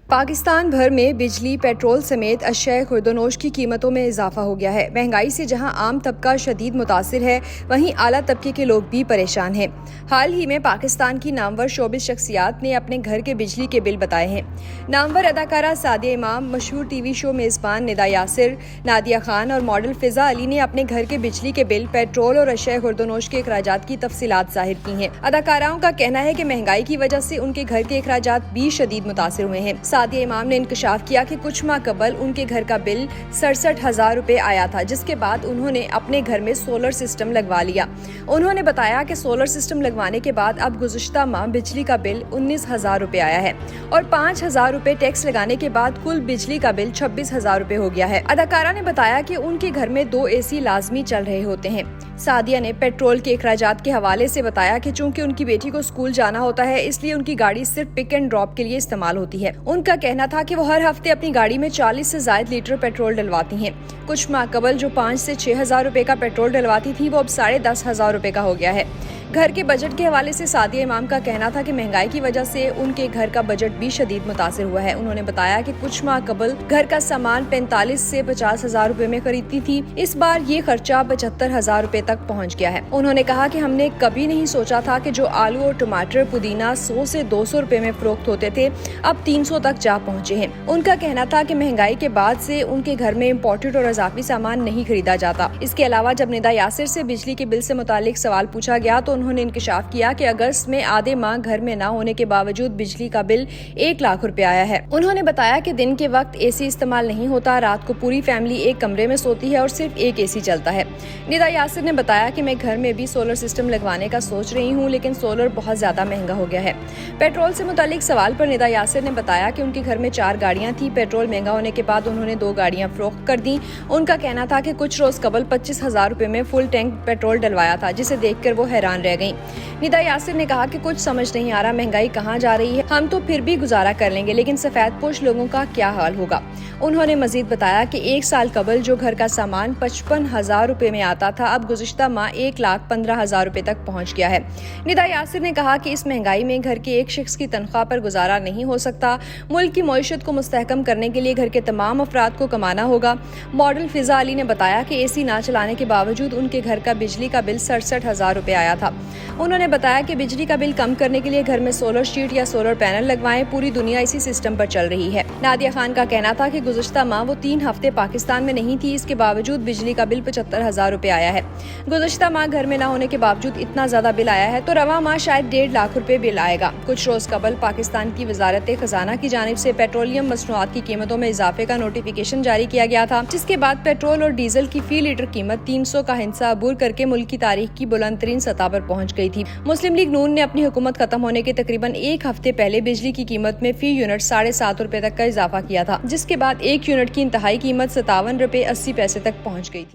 پاکستان بھر میں بجلی، پیٹرول سمیت اشیاء خوردونوش کی قیمتوں میں اضافہ ہو گیا ہے۔ مہنگائی سے جہاں عام طبقہ شدید متاثر ہے، وہیں اعلیٰ طبقے کے لوگ بھی پریشان ہیں۔ حال ہی میں پاکستان کی نامور شوبز شخصیات نے اپنے گھر کے بجلی کے بل بتائے ہیں۔ نامور اداکارہ سعدیہ امام، مشہور ٹی وی شو میزبان ندا یاسر، نادیہ خان اور ماڈل فضا علی نے اپنے گھر کے بجلی کے بل، پیٹرول اور اشیاء خوردونوش کے اخراجات کی تفصیلات ظاہر کی ہیں۔ اداکاراؤں کا کہنا ہے کہ مہنگائی کی وجہ سے ان کے گھر کے اخراجات بھی شدید متاثر ہوئے ہیں۔ سعدیہ امام نے انکشاف کیا کہ کچھ ماہ قبل ان کے گھر کا بل 67,000 روپے آیا تھا، جس کے بعد انہوں نے اپنے گھر میں سولر سسٹم لگوا لیا۔ انہوں نے بتایا کہ سولر سسٹم لگوانے کے بعد اب گزشتہ ماہ بجلی کا بل 19,000 روپے آیا ہے اور 5,000 روپے ٹیکس لگانے کے بعد کل بجلی کا بل 26,000 روپے ہو گیا ہے۔ اداکارہ نے بتایا کہ ان کے گھر میں 2 اے سی لازمی چل رہے ہوتے ہیں۔ سعدیہ نے پیٹرول کے اخراجات کے حوالے سے بتایا کہ چونکہ ان کی بیٹی کو اسکول جانا ہوتا ہے، اس لیے ان کی گاڑی صرف پک اینڈ ڈراپ کے لیے استعمال ہوتی ہے۔ ان کا کہنا تھا کہ وہ ہر ہفتے اپنی گاڑی میں 40 سے زائد لیٹر پیٹرول ڈلواتی ہیں۔ کچھ ماہ قبل جو 5 سے 6,000 روپے کا پیٹرول ڈلواتی تھی، وہ اب 10,500 روپے کا ہو گیا ہے۔ گھر کے بجٹ کے حوالے سے سعدیہ امام کا کہنا تھا کہ مہنگائی کی وجہ سے ان کے گھر کا بجٹ بھی شدید متاثر ہوا ہے۔ انہوں نے بتایا کہ کچھ ماہ قبل گھر کا سامان 45 سے 50,000 روپے میں خریدتی تھی، اس بار یہ خرچہ 75,000 روپے تک پہنچ گیا ہے۔ انہوں نے کہا کہ ہم نے کبھی نہیں سوچا تھا کہ جو آلو اور ٹماٹر، پودینہ 100 سے 200 روپے میں فروخت ہوتے تھے، اب 300 تک جا پہنچے ہیں۔ ان کا کہنا تھا کہ مہنگائی کے بعد سے ان کے گھر میں امپورٹڈ اور اضافی سامان نہیں خریدا جاتا۔ اس کے علاوہ جب ندا یاسر سے بجلی کے بل سے متعلق سوال پوچھا گیا تو انہوں نے انکشاف کیا کہ اگست میں آدھے ماہ گھر میں نہ ہونے کے باوجود بجلی کا بل 1 لاکھ روپے آیا ہے۔ انہوں نے بتایا کہ دن کے وقت اے سی استعمال نہیں ہوتا، رات کو پوری فیملی ایک کمرے میں سوتی ہے اور صرف ایک اے سی چلتا ہے۔ ندا یاسر نے بتایا کہ میں گھر میں بھی سولر سسٹم لگوانے کا سوچ رہی ہوں، لیکن سولر بہت زیادہ مہنگا ہو گیا ہے۔ پیٹرول سے متعلق سوال پر ندا یاسر نے بتایا کہ ان کے گھر میں 4 گاڑیاں تھیں۔ پیٹرول مہنگا ہونے کے بعد انہوں نے 2 گاڑیاں فروخت کر دیں۔ ان کا کہنا تھا کہ کچھ روز قبل 25,000 روپے میں فل ٹینک پیٹرول ڈلوایا تھا، جسے دیکھ کر وہ حیران رہ گئیں۔ ندا یاسر نے کہا کہ کچھ سمجھ نہیں آ رہا، مہنگائی کہاں جا رہی ہے، ہم تو پھر بھی گزارا کر لیں گے، لیکن سفید پوش لوگوں کا کیا حال ہوگا۔ انہوں نے مزید بتایا کہ 1 سال قبل جو گھر کا سامان 55,000 روپے میں آتا تھا، اب گزشتہ ماہ 1,15,000 روپے تک پہنچ گیا ہے۔ ندا یاسر نے کہا کہ اس مہنگائی میں گھر کے ایک شخص کی تنخواہ پر گزارا نہیں ہو سکتا۔ ملک کی معیشت کو مستحکم کرنے کے لیے گھر کے تمام افراد کو کمانا ہوگا۔ ماڈل فضا علی نے بتایا کہ اے سی نہ چلانے کے باوجود ان کے گھر کا بجلی کا بل 67,000 روپے آیا تھا۔ انہوں نے بتایا کہ بجلی کا بل کم کرنے کے لیے گھر میں سولر شیٹ یا سولر پینل لگوائیں، پوری دنیا اسی سسٹم پر چل رہی ہے۔ نادیہ خان کا کہنا تھا کہ گزشتہ ماہ وہ 3 ہفتے پاکستان میں نہیں تھی، اس کے باوجود بجلی کا بل 75,000 روپے آیا ہے۔ گزشتہ ماہ گھر میں نہ ہونے کے باوجود اتنا زیادہ بل آیا ہے تو رواں ماہ شاید 1.5 لاکھ روپے بل آئے گا۔ کچھ روز قبل پاکستان کی وزارت خزانہ کی جانب سے پیٹرولیم مصنوعات کی قیمتوں میں اضافے کا نوٹیفیکیشن جاری کیا گیا تھا، جس کے بعد پیٹرول اور ڈیزل کی فی لیٹر قیمت 300 کا ہندسہ عبور کر کے ملک کی تاریخ کی بلند ترین سطح پر پہنچ گئی تھی۔ مسلم لیگ نون نے اپنی حکومت ختم ہونے کے تقریباً 1 ہفتے پہلے بجلی کی قیمت میں فی یونٹ 7.5 روپے تک کا اضافہ کیا تھا، جس کے بعد 1 یونٹ کی انتہائی قیمت 57 روپے 80 پیسے تک پہنچ گئی تھی۔